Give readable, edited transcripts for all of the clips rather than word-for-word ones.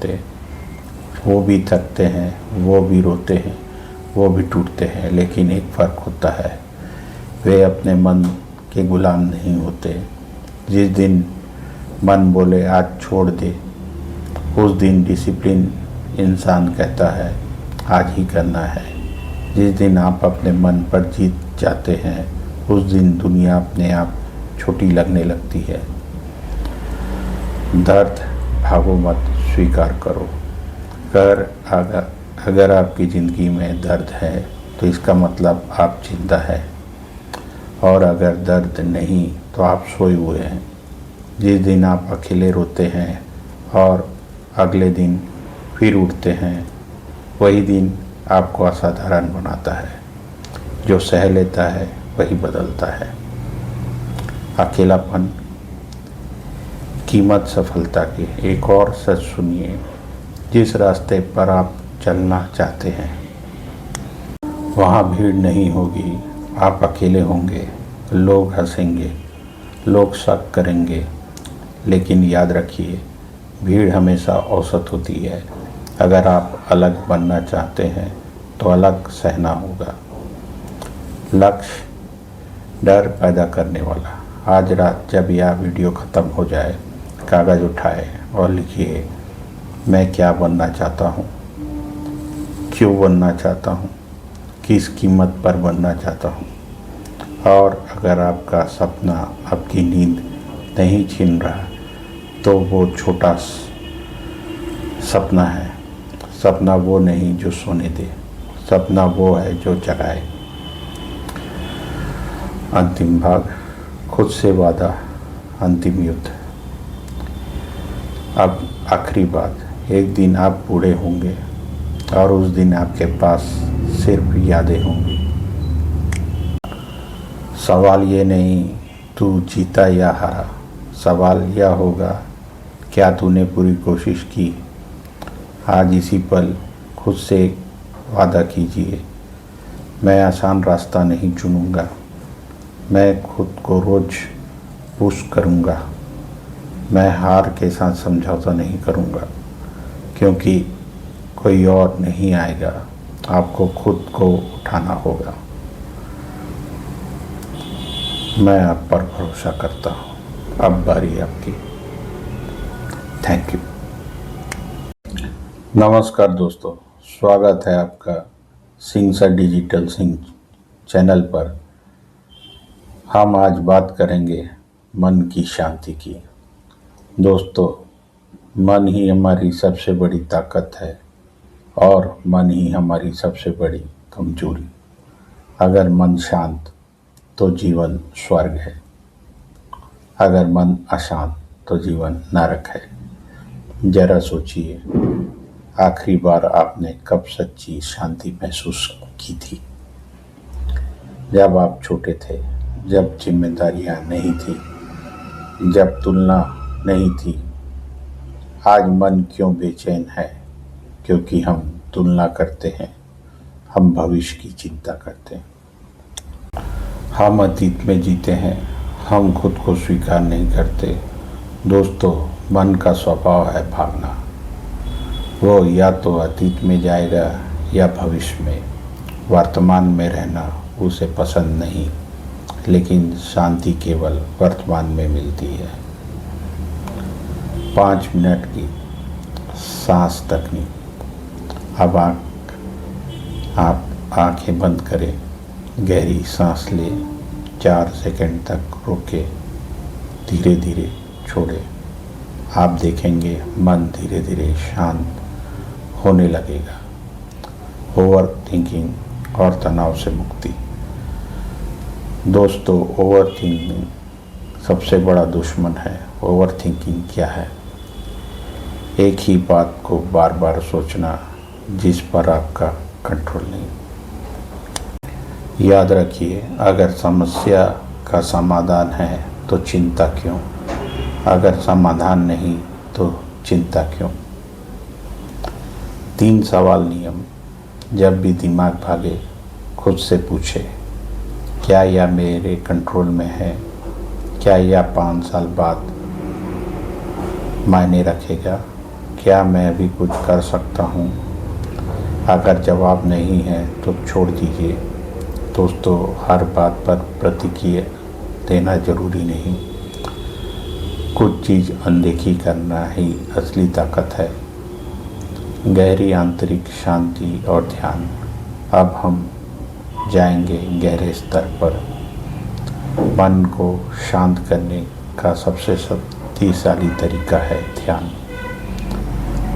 होते, वो भी थकते हैं, वो भी रोते हैं, वो भी टूटते हैं, लेकिन एक फ़र्क होता है, वे अपने मन के गुलाम नहीं होते। जिस दिन मन बोले आज छोड़ दे, उस दिन डिसिप्लिन इंसान कहता है आज ही करना है। जिस दिन आप अपने मन पर जीत जाते हैं, उस दिन दुनिया अपने आप छोटी लगने लगती है। दर्द भागो मत, स्वीकार करो। अगर आपकी ज़िंदगी में दर्द है तो इसका मतलब आप जिंदा है, और अगर दर्द नहीं तो आप सोए हुए हैं। जिस दिन आप अकेले रोते हैं और अगले दिन फिर उठते हैं, वही दिन आपको असाधारण बनाता है। जो सह लेता है वही बदलता है। अकेलापन कीमत सफलता की। एक और सच सुनिए, जिस रास्ते पर आप चलना चाहते हैं वहाँ भीड़ नहीं होगी, आप अकेले होंगे। लोग हंसेंगे, लोग शक करेंगे, लेकिन याद रखिए भीड़ हमेशा औसत होती है। अगर आप अलग बनना चाहते हैं तो अलग सहना होगा। लक्ष्य डर पैदा करने वाला। आज रात जब यह वीडियो ख़त्म हो जाए, कागज़ उठाए और लिखिए मैं क्या बनना चाहता हूँ, क्यों बनना चाहता हूँ, किस कीमत पर बनना चाहता हूँ। और अगर आपका सपना आपकी नींद नहीं छीन रहा तो वो छोटा सपना है। सपना वो नहीं जो सोने दे, सपना वो है जो जगाए। अंतिम भाग, खुद से वादा, अंतिम युद्ध। अब आखिरी बात, एक दिन आप बूढ़े होंगे और उस दिन आपके पास सिर्फ यादें होंगी। सवाल ये नहीं तू जीता या हारा, सवाल यह होगा क्या तूने पूरी कोशिश की। आज इसी पल खुद से वादा कीजिए, मैं आसान रास्ता नहीं चुनूंगा, मैं खुद को रोज़ पुश करूंगा, मैं हार के साथ समझौता नहीं करूंगा, क्योंकि कोई और नहीं आएगा, आपको खुद को उठाना होगा। मैं आप पर भरोसा करता हूँ। अब बारी आपकी। Thank you. नमस्कार दोस्तों, स्वागत है आपका Singh sir digital Singh channel पर। हम आज बात करेंगे मन की शांति की। दोस्तों, मन ही हमारी सबसे बड़ी ताकत है और मन ही हमारी सबसे बड़ी कमजोरी। अगर मन शांत तो जीवन स्वर्ग है, अगर मन अशांत तो जीवन नरक है। जरा सोचिए, आखिरी बार आपने कब सच्ची शांति महसूस की थी? जब आप छोटे थे, जब जिम्मेदारियां नहीं थी, जब तुलना नहीं थी। आज मन क्यों बेचैन है? क्योंकि हम तुलना करते हैं, हम भविष्य की चिंता करते हैं, हम अतीत में जीते हैं, हम खुद को स्वीकार नहीं करते। दोस्तों, मन का स्वभाव है भागना। वो या तो अतीत में जाएगा या भविष्य में। वर्तमान में रहना उसे पसंद नहीं, लेकिन शांति केवल वर्तमान में मिलती है। 5 मिनट की सांस तकनीक। अब आप आंखें बंद करें, गहरी सांस लें, 4 सेकंड तक रोकें, धीरे धीरे छोड़ें। आप देखेंगे मन धीरे धीरे शांत होने लगेगा। ओवर थिंकिंग और तनाव से मुक्ति। दोस्तों, ओवर थिंकिंग सबसे बड़ा दुश्मन है। ओवर थिंकिंग क्या है? एक ही बात को बार बार सोचना जिस पर आपका कंट्रोल नहीं। याद रखिए, अगर समस्या का समाधान है तो चिंता क्यों? अगर समाधान नहीं तो चिंता क्यों? 3 सवाल नियम। जब भी दिमाग भागे, खुद से पूछे, क्या यह मेरे कंट्रोल में है? क्या यह 5 साल बाद मायने रखेगा? क्या मैं अभी कुछ कर सकता हूँ? अगर जवाब नहीं है तो छोड़ दीजिए। दोस्तों, हर बात पर प्रतिक्रिया देना ज़रूरी नहीं। कुछ चीज़ अनदेखी करना ही असली ताकत है। गहरी आंतरिक शांति और ध्यान। अब हम जाएंगे गहरे स्तर पर। मन को शांत करने का सबसे शक्तिशाली तरीका है ध्यान।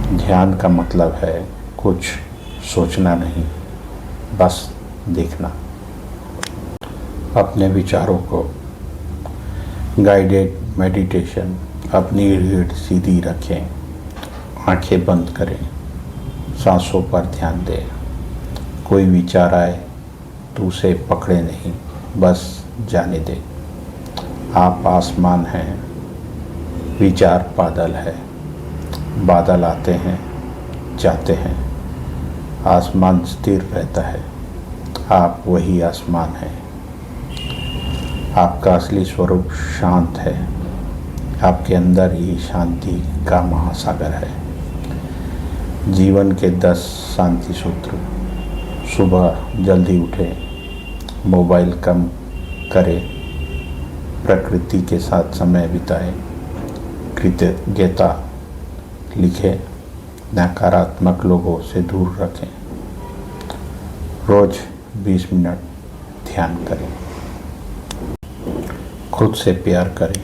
ध्यान का मतलब है कुछ सोचना नहीं, बस देखना। अपने विचारों को गाइडेड मेडिटेशन। अपनी रीढ़ सीधी रखें, आंखें बंद करें, सांसों पर ध्यान दें। कोई विचार आए तो उसे पकड़े नहीं, बस जाने दें। आप आसमान हैं, विचार बादल है। बादल आते हैं, जाते हैं, आसमान स्थिर रहता है। आप वही आसमान हैं। आपका असली स्वरूप शांत है। आपके अंदर ही शांति का महासागर है। जीवन के 10 शांति सूत्र। सुबह जल्दी उठें, मोबाइल कम करें, प्रकृति के साथ समय बिताएं, कृतज्ञता लिखें, नकारात्मक लोगों से दूर रखें। रोज 20 मिनट ध्यान करें। खुद से प्यार करें,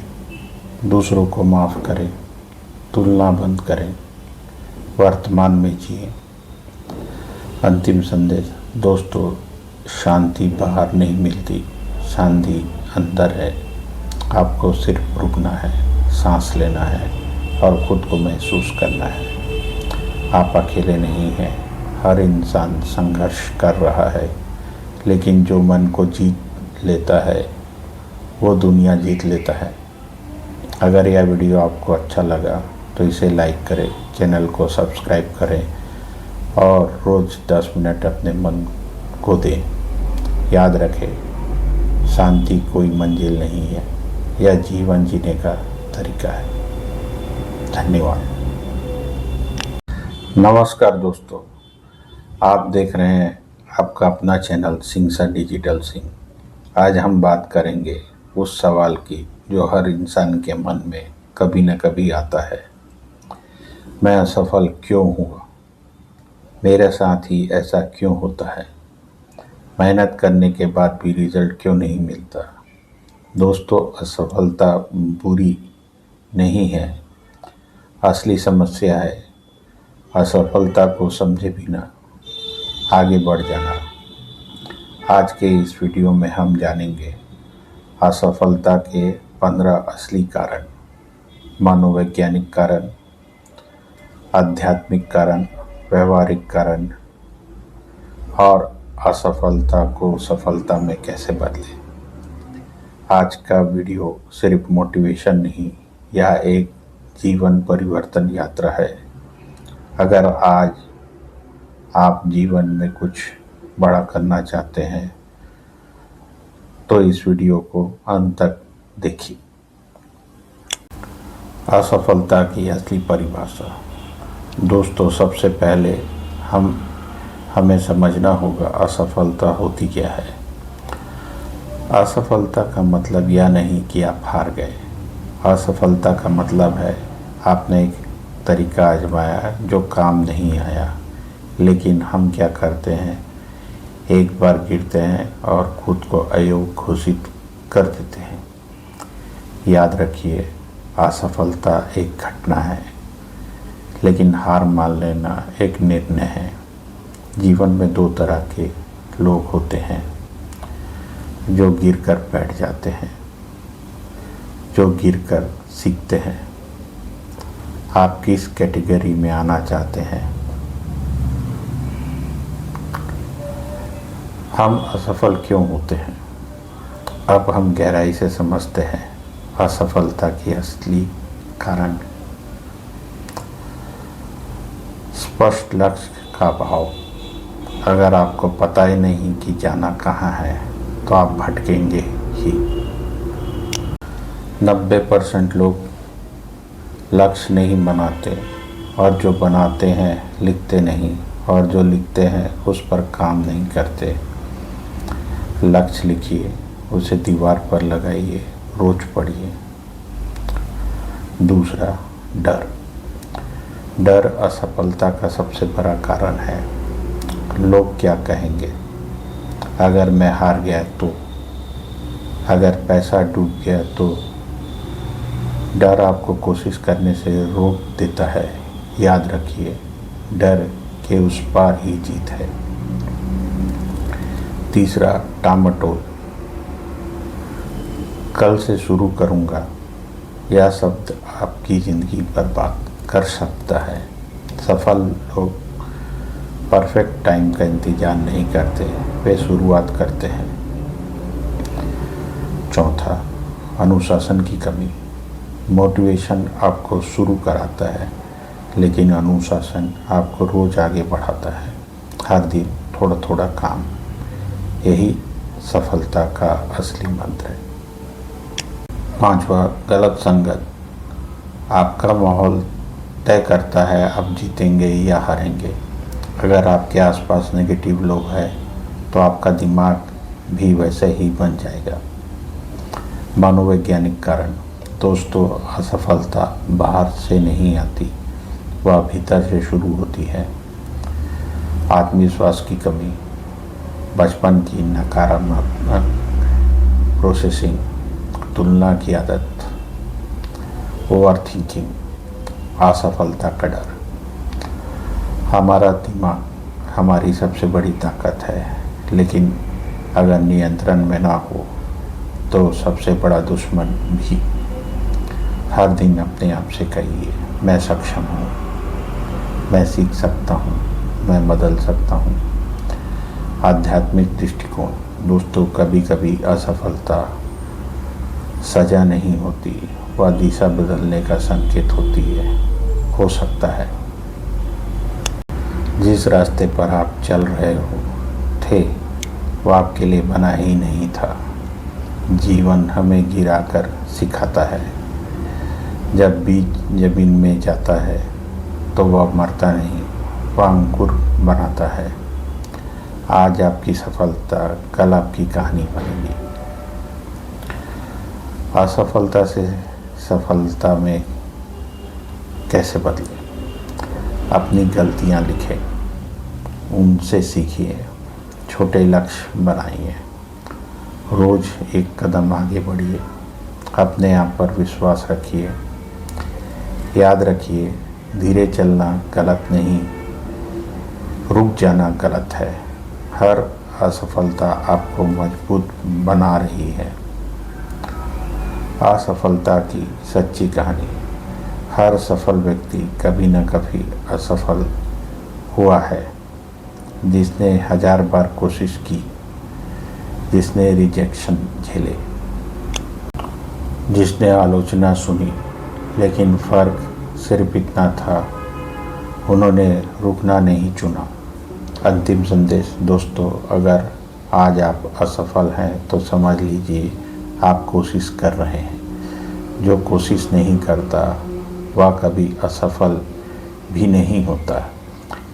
दूसरों को माफ़ करें, तुलना बंद करें, वर्तमान में जिए। अंतिम संदेश। दोस्तों, शांति बाहर नहीं मिलती, शांति अंदर है। आपको सिर्फ रुकना है, सांस लेना है और खुद को महसूस करना है। आप अकेले नहीं हैं। हर इंसान संघर्ष कर रहा है, लेकिन जो मन को जीत लेता है वो दुनिया जीत लेता है। अगर यह वीडियो आपको अच्छा लगा तो इसे लाइक करें, चैनल को सब्सक्राइब करें और रोज़ 10 मिनट अपने मन को दें। याद रखें, शांति कोई मंजिल नहीं है, यह जीवन जीने का तरीका है। धन्यवाद। नमस्कार दोस्तों, आप देख रहे हैं आपका अपना channel Singh sir digital Singh. आज हम बात करेंगे उस सवाल की जो हर इंसान के मन में कभी न कभी आता है। मैं असफल क्यों हुआ? मेरे साथ ही ऐसा क्यों होता है? मेहनत करने के बाद भी रिजल्ट क्यों नहीं मिलता? दोस्तों, असफलता बुरी नहीं है, असली समस्या है असफलता को समझे बिना आगे बढ़ जाना। आज के इस वीडियो में हम जानेंगे असफलता के 15 असली कारण, मनोवैज्ञानिक कारण, आध्यात्मिक कारण, व्यवहारिक कारण और असफलता को सफलता में कैसे बदलें। आज का वीडियो सिर्फ मोटिवेशन नहीं, यह एक जीवन परिवर्तन यात्रा है। अगर आज आप जीवन में कुछ बड़ा करना चाहते हैं तो इस वीडियो को अंत तक देखिए। असफलता की असली परिभाषा। दोस्तों, सबसे पहले हमें समझना होगा असफलता होती क्या है। असफलता का मतलब यह नहीं कि आप हार गए। असफलता का मतलब है आपने एक तरीका आजमाया जो काम नहीं आया। लेकिन हम क्या करते हैं, एक बार गिरते हैं और खुद को अयोग्य घोषित कर देते हैं। याद रखिए, असफलता एक घटना है, लेकिन हार मान लेना एक निर्णय है। जीवन में 2 तरह के लोग होते हैं, जो गिरकर बैठ जाते हैं, जो गिरकर सीखते हैं। आप किस कैटेगरी में आना चाहते हैं? हम असफल क्यों होते हैं? अब हम गहराई से समझते हैं असफलता की असली कारण। स्पष्ट लक्ष्य का अभाव। अगर आपको पता ही नहीं कि जाना कहाँ है तो आप भटकेंगे ही। 90% लोग लक्ष्य नहीं बनाते, और जो बनाते हैं लिखते नहीं, और जो लिखते हैं उस पर काम नहीं करते। लक्ष्य लिखिए, उसे दीवार पर लगाइए, रोज पढ़िए। दूसरा, डर। डर असफलता का सबसे बड़ा कारण है। लोग क्या कहेंगे, अगर मैं हार गया तो, अगर पैसा डूब गया तो। डर आपको कोशिश करने से रोक देता है। याद रखिए, डर के उस पार ही जीत है। तीसरा, टामाटोल। कल से शुरू करूँगा, यह शब्द आपकी ज़िंदगी बर्बाद कर सकता है। सफल लोग परफेक्ट टाइम का इंतज़ार नहीं करते, वे शुरुआत करते हैं। चौथा, अनुशासन की कमी। मोटिवेशन आपको शुरू कराता है, लेकिन अनुशासन आपको रोज आगे बढ़ाता है। हर दिन थोड़ा थोड़ा काम, यही सफलता का असली मंत्र है। पांचवा, गलत संगत। आपका माहौल तय करता है आप जीतेंगे या हारेंगे। अगर आपके आसपास नेगेटिव लोग हैं तो आपका दिमाग भी वैसे ही बन जाएगा। मनोवैज्ञानिक कारण। दोस्तों, असफलता बाहर से नहीं आती, वह भीतर से शुरू होती है। आत्मविश्वास की कमी, बचपन की नकारात्मक प्रोसेसिंग, तुलना की आदत, ओवर थिंकिंग, असफलता का डर। हमारा दिमाग हमारी सबसे बड़ी ताकत है, लेकिन अगर नियंत्रण में ना हो तो सबसे बड़ा दुश्मन भी। हर दिन अपने आप से कहिए, मैं सक्षम हूँ, मैं सीख सकता हूँ, मैं बदल सकता हूँ। आध्यात्मिक दृष्टिकोण। दोस्तों, कभी कभी असफलता सजा नहीं होती, वह दिशा बदलने का संकेत होती है। हो सकता है जिस रास्ते पर आप चल रहे थे वह आपके लिए बना ही नहीं था। जीवन हमें गिराकर सिखाता है। जब बीज जमीन में जाता है तो वह मरता नहीं, वह अंकुर बनाता है। आज आपकी सफलता कल आपकी कहानी बनेगी। असफलता से सफलता में कैसे बदलें? अपनी गलतियां लिखें, उनसे सीखिए, छोटे लक्ष्य बनाइए, रोज एक कदम आगे बढ़िए, अपने आप पर विश्वास रखिए। याद रखिए, धीरे चलना गलत नहीं, रुक जाना गलत है। हर असफलता आपको मजबूत बना रही है। असफलता की सच्ची कहानी। हर सफल व्यक्ति कभी न कभी असफल हुआ है। जिसने 1000 बार कोशिश की, जिसने रिजेक्शन झेले, जिसने आलोचना सुनी, लेकिन फ़र्क सिर्फ इतना था, उन्होंने रुकना नहीं चुना। अंतिम संदेश। दोस्तों, अगर आज आप असफल हैं तो समझ लीजिए आप कोशिश कर रहे हैं। जो कोशिश नहीं करता वह कभी असफल भी नहीं होता,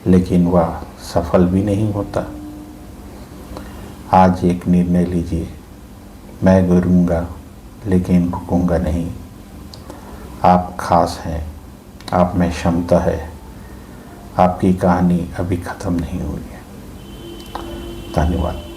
लेकिन वह सफल भी नहीं होता। आज एक निर्णय लीजिए, मैं गिरूंगा लेकिन रुकूंगा नहीं। आप खास हैं, आप में क्षमता है, आपकी कहानी अभी ख़त्म नहीं हुई है। धन्यवाद।